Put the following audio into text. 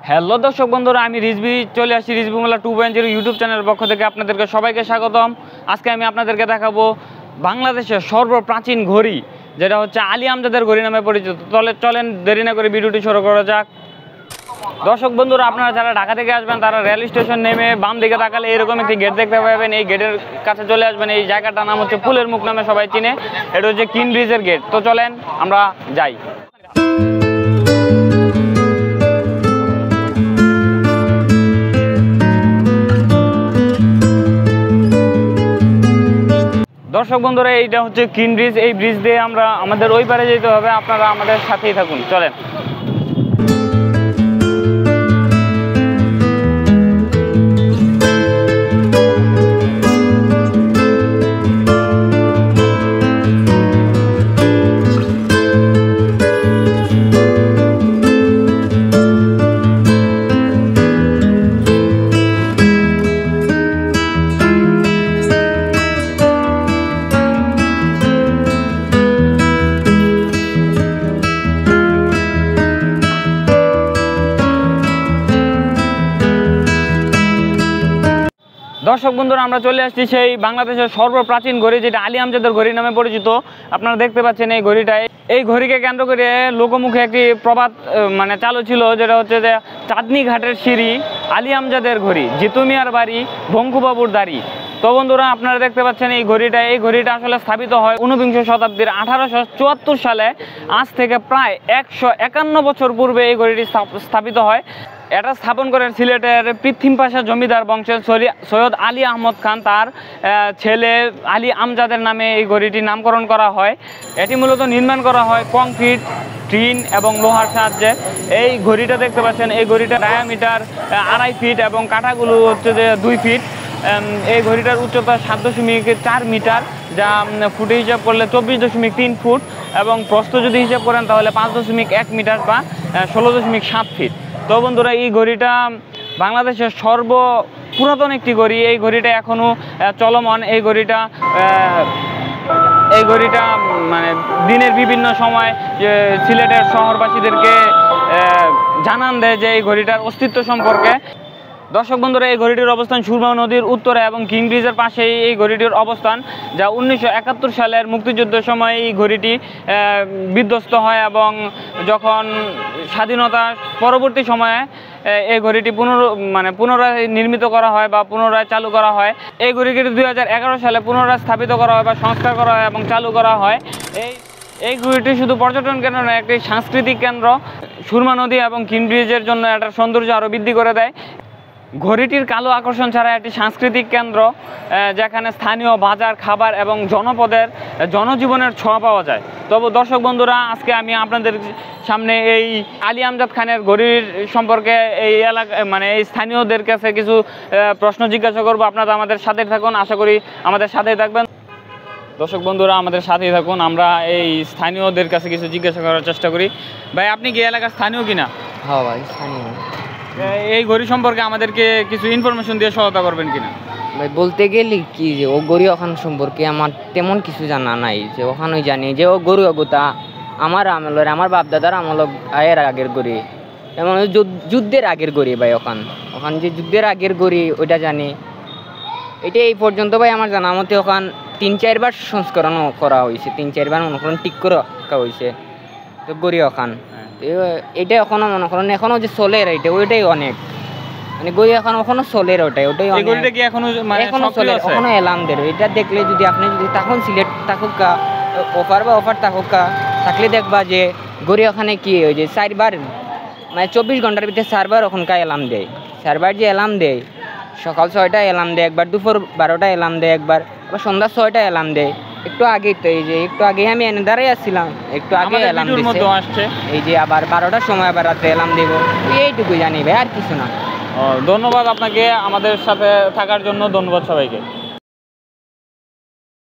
Hello দর্শক বন্ধুরা, আমি রিজভি চলে আসছি রিজভি মোল্লা 2.0 ইউটিউব চ্যানেলের পক্ষ থেকে আপনাদেরকে সবাইকে স্বাগতম। আজকে আমি আপনাদেরকে দেখাবো বাংলাদেশের সর্বপ্রাচীন ঘড়ি, যেটা হচ্ছে আলী আমজাদের ঘড়ি নামে পরিচিত। চলেন দেরি না করে ভিডিওটি শুরু করা যাক। দর্শক বন্ধুরা, আপনারা যারা ঢাকা থেকে আসবেন তারা রেল স্টেশন নেমে বাম দিকে তাকালে এরকম একটি গেট দেখতে পাবেন। এই গেটের কাছে চলে আসবেন। এই জায়গাটার নাম হচ্ছে ফুলের মুখ নামে সবাই চিনে। এটা হচ্ছে কিন ব্রিজের গেট। তো চলেন আমরা যাই। দর্শক বন্ধুরা, এইটা হচ্ছে কিন ব্রিজ। এই ব্রিজ দিয়ে আমরা আমাদের ওই পারে যেতে হবে। আপনারা আমাদের সাথেই থাকুন, চলেন। দর্শক বন্ধুরা, আমরা চলে আসছি সেই বাংলাদেশের সর্বপ্রাচীন ঘড়ি, যেটা আলী আমজাদের ঘড়ি নামে পরিচিত। আপনারা দেখতে পাচ্ছেন এই ঘড়িটায়। এই ঘড়িকে কেন্দ্র করে লোকমুখে একটি প্রবাদ চালু ছিল, যেটা হচ্ছে যে চাঁদনি ঘাটের সিঁড়ি, আলী আমজাদের ঘড়ি, জিতু মিয়ার বাড়ি, ভঙ্কুবাবুর দাড়ি। তো বন্ধুরা, আপনারা দেখতে পাচ্ছেন এই ঘড়িটা আসলে স্থাপিত হয় 19 শতাব্দীর 1874 সালে। আজ থেকে প্রায় 151 বছর পূর্বে এই ঘড়িটি স্থাপিত হয়। এটা স্থাপন করেন সিলেটের পৃথিম পাশা জমিদার বংশের সৈয়দ আলী আহমদ খান। তার ছেলে আলী আমজাদের নামে এই ঘড়িটির নামকরণ করা হয়। এটি মূলত নির্মাণ করা হয় কংক্রিট, টিন এবং লোহার সাহায্যে। এই ঘড়িটা দেখতে পাচ্ছেন, এই ঘড়িটার ডায়ামিটার 2.5 ফিট এবং কাঁটাগুলো হচ্ছে যে 2 ফিট। এই ঘড়িটার উচ্চতা 7.4 মিটার, যা ফুটে হিসাব করলে 24.3 ফুট, এবং প্রস্থ যদি হিসাব করেন তাহলে 5.1 মিটার বা 16.7 ফিট। তো বন্ধুরা, এই ঘড়িটা বাংলাদেশের পুরাতন একটি ঘড়ি। এই ঘড়িটা এখনও চলমান। এই ঘড়িটা দিনের বিভিন্ন সময় সিলেটের শহরবাসীদেরকে জানান দেয় যে এই ঘড়িটার অস্তিত্ব সম্পর্কে। দর্শক বন্ধুরা, এই ঘড়িটির অবস্থান সুরমা নদীর উত্তরে এবং কিং ব্রিজের পাশেই এই ঘড়িটির অবস্থান, যা 1971 সালের মুক্তিযুদ্ধের সময় এই ঘড়িটি বিধ্বস্ত হয়, এবং যখন স্বাধীনতা পরবর্তী সময়ে এই ঘড়িটি পুনরায় নির্মিত করা হয় বা পুনরায় চালু করা হয়। এই ঘড়িটি 2011 সালে পুনরায় স্থাপিত করা হয় বা সংস্কার করা হয় এবং চালু করা হয়। এই ঘড়িটি শুধু পর্যটন কেন্দ্র নয়, একটি সাংস্কৃতিক কেন্দ্র। সুরমা নদী এবং কিং ব্রিজের জন্য এটার সৌন্দর্য আরও বৃদ্ধি করে দেয়। ঘড়িটির কালো আকর্ষণ ছাড়া একটি সাংস্কৃতিক কেন্দ্র, যেখানে স্থানীয় বাজার, খাবার এবং জনপদের জনজীবনের ছোঁয়া পাওয়া যায়। তবে দর্শক বন্ধুরা, আজকে আমি আপনাদের সামনে এই আলী আমজাদ খানের ঘড়ির সম্পর্কে এই এলাকা এই স্থানীয়দের কাছে কিছু প্রশ্ন জিজ্ঞাসা করবো। আপনারা আমাদের সাথে থাকুন, আশা করি আমাদের সাথেই থাকবেন। দর্শক বন্ধুরা, আমাদের সাথেই থাকুন। আমরা এই স্থানীয়দের কাছে কিছু জিজ্ঞাসা করার চেষ্টা করি। ভাই, আপনি কি এলাকার স্থানীয় কিনা? হ্যাঁ ভাই, স্থানীয়। এই ঘড়ি সম্পর্কে আমাদেরকে কিছু ইনফরমেশন দিয়ে সহায়তা করবেন কিনা? ভাই, বলতে গেলে কি যে ও গরু ওখান সম্পর্কে আমার তেমন কিছু জানা নাই। যে ওখানে জানি যে ও গরু অগুতা আমার আমলের, আমার বাপদাদার আমল এর আগের গড়ি, যেমন যুদ্ধের আগের গড়ি ভাই। ওখান যে যুদ্ধের আগের গড়ি ওইটা জানি। এটা এই পর্যন্ত ভাই আমার জানা মতে ওখান 3-4 বার সংস্করণ করা হয়েছে, 3-4 বার অনুকরণ ঠিক করে রাখা হয়েছে। তো গড়ি ওখান এটা এখনো মনে করেন এখনো যে চলে, এটা ওইটাই অনেক গড়ি এখনো চলে। ওটাই এখনো চলে, এখনো এলাম দের। এটা দেখলে যদি আপনি যদি তখন সিলেট থাকুক অফার থাকলে দেখবা যে গড়ি ওখানে কি ওই যে 4 বার 24 ঘন্টার ভিতরে 4 বার ওখানকার এলাম দেয়। 4 বার যে এলাম দেয়, সকাল 6টায় এলাম দেয় একবার, দুপুর 12টায় এলাম দেয় একবার, আবার সন্ধ্যা 6টায় এলাম দেয়। একটু আগেই তো এই যে একটু আগে আমি এনে দাঁড়াই আসছিলাম, একটু আগে এলাম দিচ্ছে। এই যে আবার 12টার সময় আবার রাত্রে এলাম দেবো, এইটুকুই জানি ভাই, আর কিছু না। ধন্যবাদ আপনাকে আমাদের সাথে থাকার জন্য। ধন্যবাদ সবাইকে।